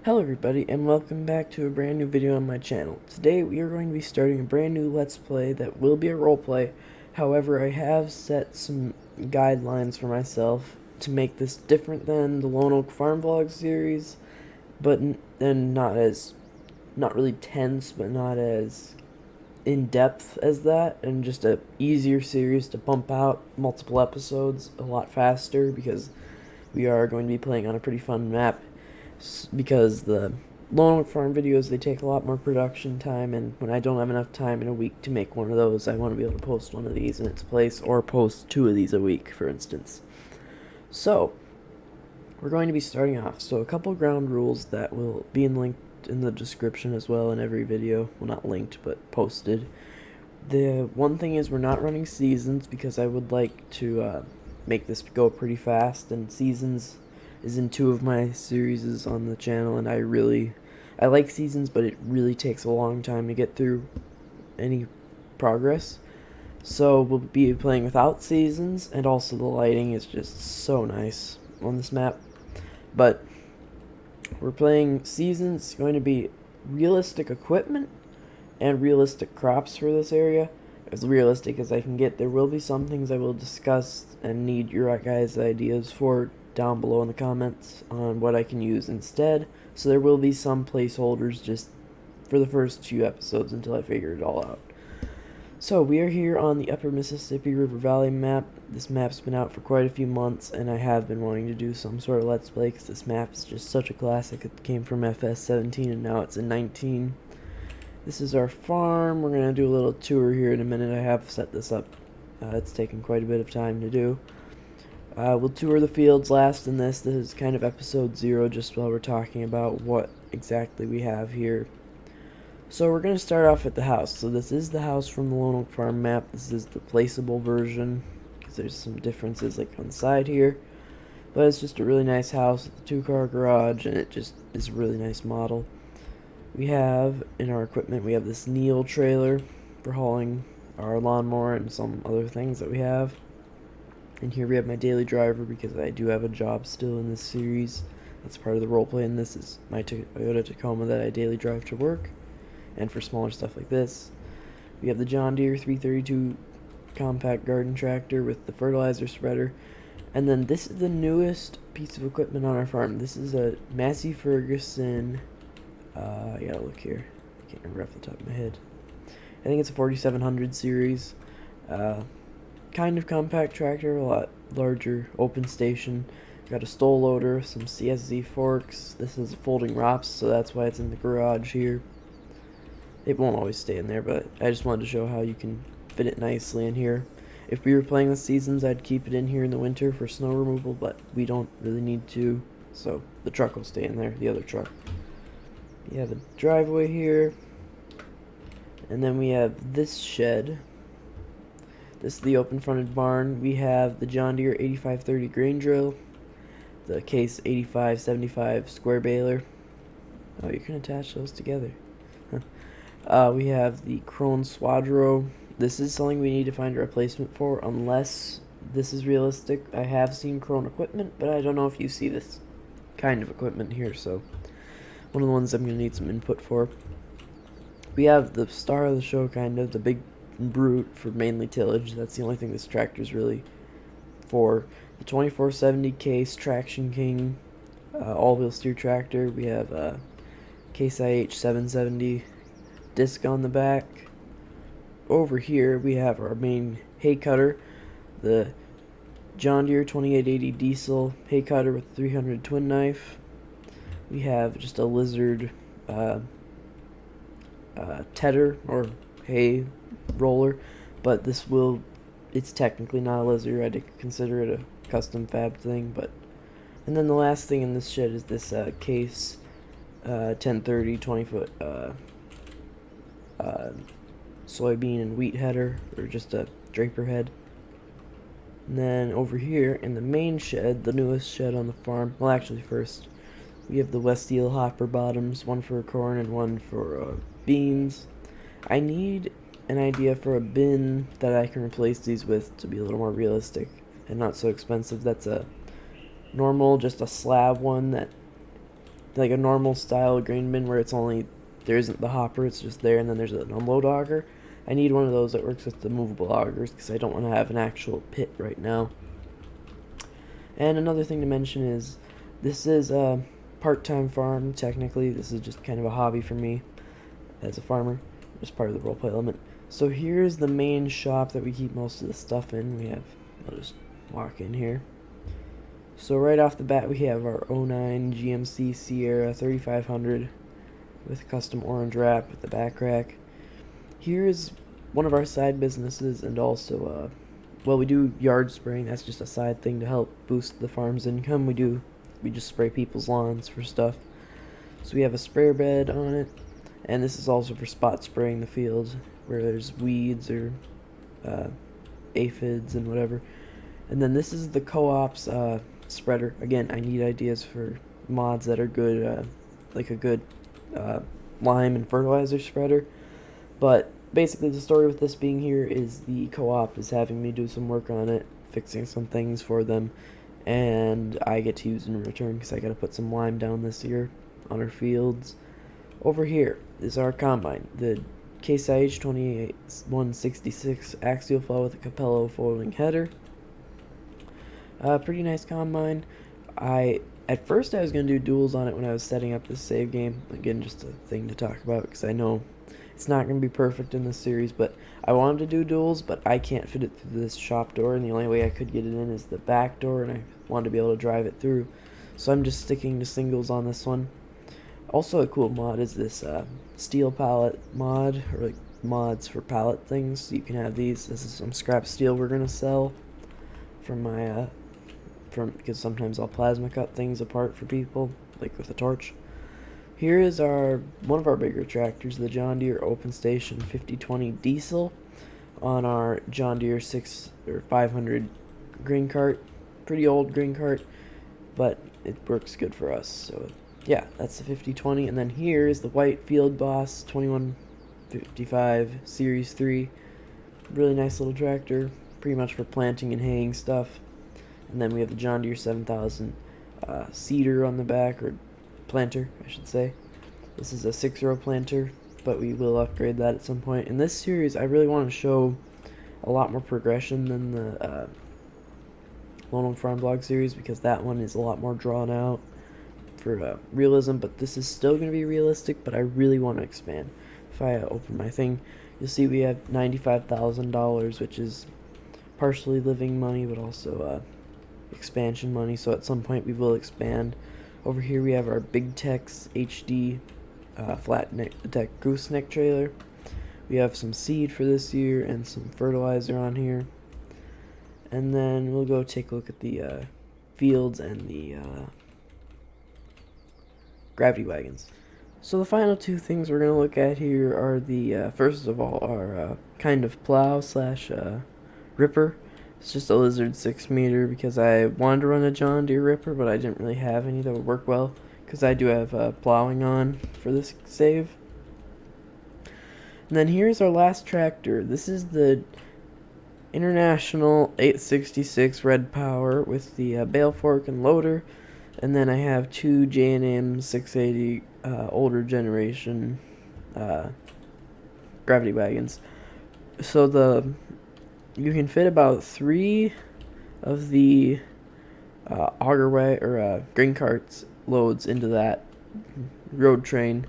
Hello everybody, and welcome back to a brand new video on my channel. Today we are going to be starting a brand new Let's Play that will be a roleplay. However, I have set some guidelines for myself to make this different than the Lone Oak Farm Vlog series, but then not really tense, but not as in-depth as that, and just a easier series to pump out multiple episodes a lot faster, because we are going to be playing on a pretty fun map, because the Lone Oak Farm videos, they take a lot more production time, and when I don't have enough time in a week to make one of those, I want to be able to post one of these in its place, or post 2 of these a week, for instance. So, we're going to be starting off. So a couple ground rules that will be linked in the description as well in every video. Well, not linked, but posted. The one thing is we're not running seasons because I would like to make this go pretty fast, and seasons is in 2 of my series on the channel, and I like seasons, but it really takes a long time to get through any progress. So we'll be playing without seasons, and also the lighting is just so nice on this map. But we're playing seasons. It's going to be realistic equipment and realistic crops for this area. As realistic as I can get. There will be some things I will discuss and need your guys' ideas for down below in the comments on what I can use instead. So there will be some placeholders just for the first few episodes until I figure it all out. So we are here on the Upper Mississippi River Valley map. This map's been out for quite a few months, and I have been wanting to do some sort of Let's Play because this map is just such a classic. It came from FS17 and now it's in 19. This is our farm. We're going to do a little tour here in a minute. I have set this up. It's taken quite a bit of time to do. We'll tour the fields last in this. This is kind of episode 0, just while we're talking about what exactly we have here. So we're going to start off at the house. So this is the house from the Lone Oak Farm map. This is the placeable version, because there's some differences like on the side here. But it's just a really nice house with a 2-car garage, and it just is a really nice model. We have, in our equipment, we have this Neil trailer for hauling our lawnmower and some other things that we have. And here we have my daily driver, because I do have a job still in this series. That's part of the roleplay, and this is my Toyota Tacoma that I daily drive to work, and for smaller stuff like this. We have the John Deere 332 compact garden tractor with the fertilizer spreader. And then this is the newest piece of equipment on our farm. This is a Massey Ferguson, I gotta look here, I can't remember off the top of my head. I think it's a 4700 series. Kind of compact tractor, a lot larger, open station. Got a stole loader, some CSZ forks. This is folding ROPS, so that's why it's in the garage here. It won't always stay in there, but I just wanted to show how you can fit it nicely in here. If we were playing with seasons, I'd keep it in here in the winter for snow removal, but we don't really need to, so the truck will stay in there, the other truck. We have a driveway here, and then we have this shed. This is the open fronted barn. We have the John Deere 8530 grain drill, the Case 8575 square baler. Oh, you can attach those together. We have the Krone Swadro. This is something we need to find a replacement for, unless this is realistic. I have seen Krone equipment, but I don't know if you see this kind of equipment here, so one of the ones I'm going to need some input for. We have the star of the show, kind of, the big brute for mainly tillage. That's the only thing this tractor is really for. The 2470 Case Traction King all-wheel steer tractor. We have Case IH 770 disc on the back. Over here we have our main hay cutter, the John Deere 2880 diesel hay cutter with 300 twin knife. We have just a Lizard tedder or hay roller, but it's technically not a Lizard. I'd consider it a custom fab thing. But and then the last thing in this shed is this Case 1030 20-foot soybean and wheat header, or just a draper head. And then over here in the main shed, the newest shed on the farm, well, actually first, we have the Westeel hopper bottoms, one for corn and one for beans. I need an idea for a bin that I can replace these with to be a little more realistic and not so expensive. That's a normal, just a slab one that like a normal style grain bin where it's only, there isn't the hopper, it's just there, and then there's an unload auger. I need one of those that works with the movable augers because I don't want to have an actual pit right now. And another thing to mention is this is a part-time farm. Technically, this is just kind of a hobby for me as a farmer, just part of the roleplay element. So here's the main shop that we keep most of the stuff in. I'll just walk in here. So right off the bat, we have our 09 GMC Sierra 3500 with a custom orange wrap with the back rack. Here is one of our side businesses, and also, well, we do yard spraying. That's just a side thing to help boost the farm's income. We just spray people's lawns for stuff. So we have a sprayer bed on it, and this is also for spot spraying the fields where there's weeds or aphids and whatever. And then this is the co-op's spreader. Again, I need ideas for mods that are good, like a good lime and fertilizer spreader. But basically the story with this being here is the co-op is having me do some work on it, fixing some things for them, and I get to use in return because I got to put some lime down this year on our fields. Over here is our combine, the Case IH 2166 axial flow with a Capello foiling header. Pretty nice combine. At first I was going to do duels on it when I was setting up this save game. Again, just a thing to talk about because I know it's not going to be perfect in this series, but I wanted to do duels, but I can't fit it through this shop door, and the only way I could get it in is the back door, and I wanted to be able to drive it through. So I'm just sticking to singles on this one. Also a cool mod is this steel pallet mod, or like mods for pallet things. So you can have these. This is some scrap steel we're going to sell from my, because sometimes I'll plasma cut things apart for people, like with a torch. Here is one of our bigger tractors, the John Deere Open Station 5020 diesel on our John Deere 500 grain cart. Pretty old grain cart, but it works good for us. So yeah, that's the 5020. And then here is the white Field Boss 2155 Series 3. Really nice little tractor, pretty much for planting and haying stuff. And then we have the John Deere 7000 seeder on the back, or planter, I should say. This is a 6-row planter, but we will upgrade that at some point. In this series, I really want to show a lot more progression than the Lone Wolf Farm Vlog series, because that one is a lot more drawn out for realism, but this is still going to be realistic, but I really want to expand. If I open my thing, you'll see we have $95,000, which is partially living money, but also expansion money, so at some point we will expand. Over here we have our Big Tex HD flat deck gooseneck trailer. We have some seed for this year and some fertilizer on here. And then we'll go take a look at the fields and the gravity wagons. So the final two things we're going to look at here are the, first of all, our kind of plow slash ripper. It's just a Lizard 6-meter because I wanted to run a John Deere ripper, but I didn't really have any that would work well because I do have plowing on for this save. And then here's our last tractor. This is the International 866 Red Power with the bale fork and loader. And then I have two J&M 680 older generation gravity wagons. So you can fit about 3 of the grain carts loads into that road train,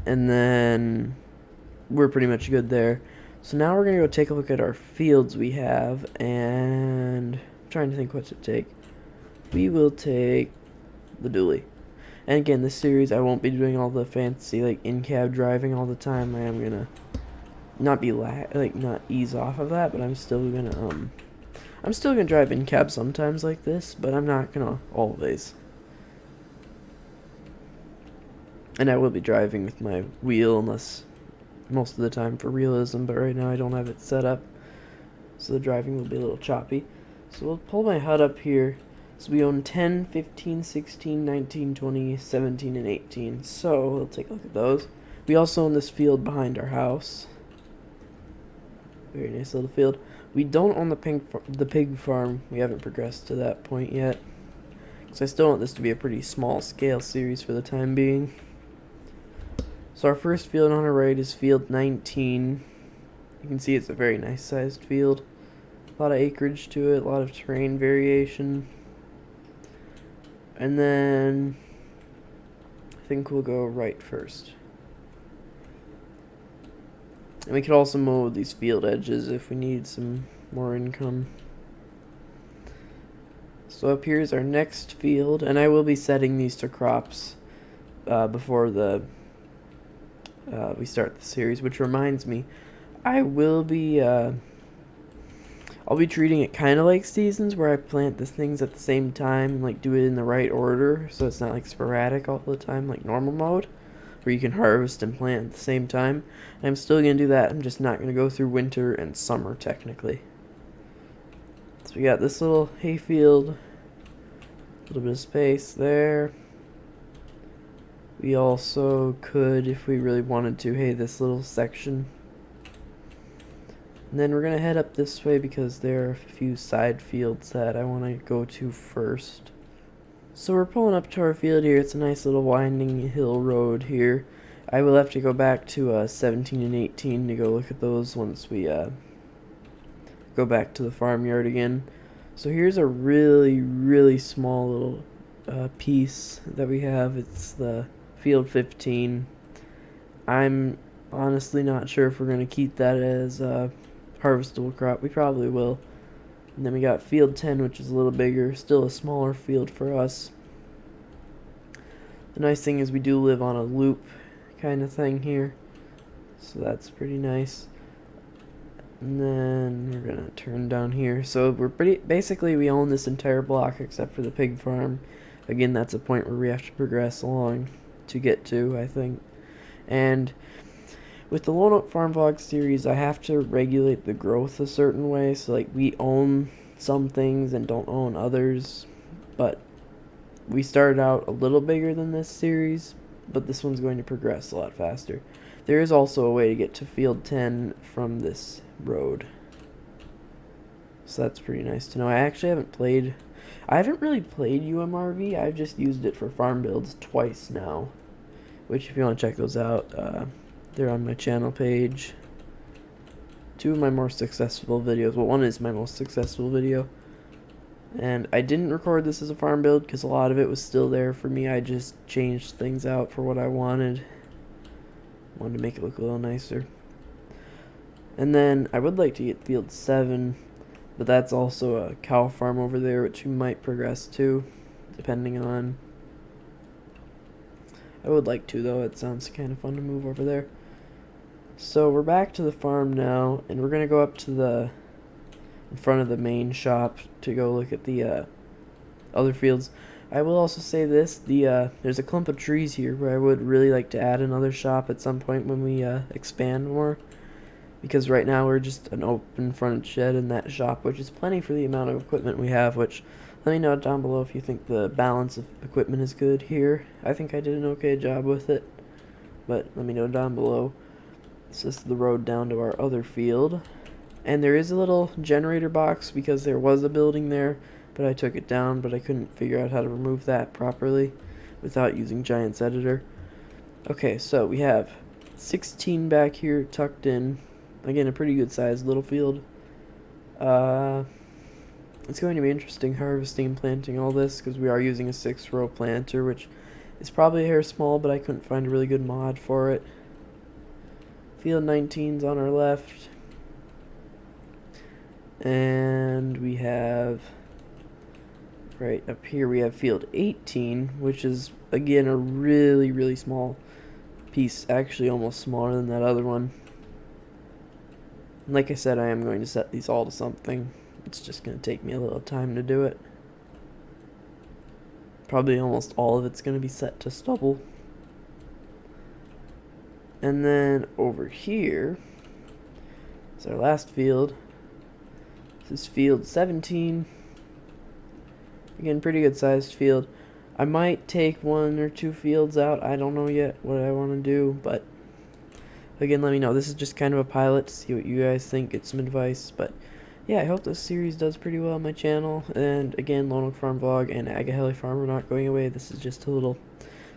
and then we're pretty much good there. So now we're gonna go take a look at our fields we have, and I'm trying to think what to take. We will take the dually. And again, this series I won't be doing all the fancy like in-cab driving all the time. I am gonna not ease off of that, but I'm still gonna drive in cab sometimes like this, but I'm not gonna always. And I will be driving with my wheel unless most of the time for realism, but right now I don't have it set up, so the driving will be a little choppy. So we'll pull my HUD up here. So we own 10, 15, 16, 19, 20, 17, and 18. So we'll take a look at those. We also own this field behind our house. Very nice little field. We don't own the pig farm. We haven't progressed to that point yet because I still want this to be a pretty small scale series for the time being. So our first field on our right is field 19. You can see it's a very nice sized field. A lot of acreage to it, a lot of terrain variation. And then I think we'll go right first. And we could also mow these field edges if we need some more income. So up here is our next field, and I will be setting these to crops before we start the series, which reminds me, I will be I'll be treating it kind of like seasons, where I plant the things at the same time, like do it in the right order, so it's not like sporadic all the time like normal mode, where you can harvest and plant at the same time. And I'm still going to do that, I'm just not going to go through winter and summer technically. So we got this little hayfield, a little bit of space there. We also could, if we really wanted to, hay this little section. And then we're going to head up this way because there are a few side fields that I want to go to first. So we're pulling up to our field here. It's a nice little winding hill road here. I will have to go back to 17 and 18 to go look at those once we go back to the farmyard again. So here's a really small little piece that we have. It's the field 15. I'm honestly not sure if we're going to keep that as a harvestable crop. We probably will. And then we got field 10, which is a little bigger, still a smaller field for us. The nice thing is we do live on a loop kind of thing here, so that's pretty nice. And then we're gonna turn down here. So we're basically we own this entire block except for the pig farm. Again, that's a point where we have to progress along to get to, I think. And with the Lone Oak Farm Vlog series, I have to regulate the growth a certain way. So like we own some things and don't own others, but we started out a little bigger than this series, but this one's going to progress a lot faster. There is also a way to get to field 10 from this road, so that's pretty nice to know. I haven't really played UMRV. I've just used it for farm builds twice now, which if you want to check those out, they're on my channel page. Two of my more successful videos. Well, one is my most successful video. And I didn't record this as a farm build because a lot of it was still there for me. I just changed things out for what I wanted. Wanted to make it look a little nicer. And then I would like to get field 7, but that's also a cow farm over there, which we might progress to, depending on. I would like to, though. It sounds kind of fun to move over there. So we're back to the farm now, and we're gonna go up to the in front of the main shop to go look at the other fields. I will also say this: there's a clump of trees here where I would really like to add another shop at some point when we expand more, because right now we're just an open front shed in that shop, which is plenty for the amount of equipment we have. Which, let me know down below if you think the balance of equipment is good here. I think I did an okay job with it, but let me know down below. This is the road down to our other field, and there is a little generator box because there was a building there, but I took it down, but I couldn't figure out how to remove that properly without using Giants Editor. Okay, so we have 16 back here tucked in. Again, a pretty good sized little field. It's going to be interesting harvesting and planting all this because we are using a 6-row planter, which is probably a hair small, but I couldn't find a really good mod for it. Field 19's on our left. And we have, right up here, we have field 18, which is, again, a really small piece, actually almost smaller than that other one. And like I said, I am going to set these all to something. It's just going to take me a little time to do it. Probably almost all of it's going to be set to stubble. And then over here is our last field. This is field 17. Again, pretty good sized field. I might take 1 or 2 fields out. I don't know yet what I want to do, but again, let me know. This is just kind of a pilot to see what you guys think, get some advice, but yeah, I hope this series does pretty well on my channel. And again, Lone Oak Farm Vlog and Agaheli Farm are not going away. This is just a little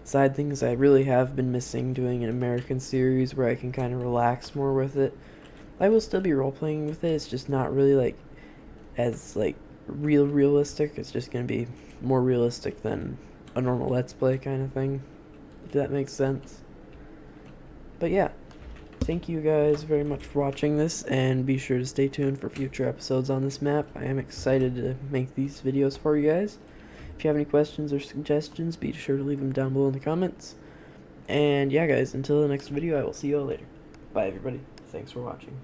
side things. I really have been missing doing an American series where I can kind of relax more with it. I will still be role playing with it. It's just not really like as like realistic. It's just gonna be more realistic than a normal Let's Play kind of thing, if that makes sense. But yeah, thank you guys very much for watching this, and be sure to stay tuned for future episodes on this map. I am excited to make these videos for you guys. If you have any questions or suggestions, be sure to leave them down below in the comments. And yeah guys, until the next video, I will see you all later. Bye everybody. Thanks for watching.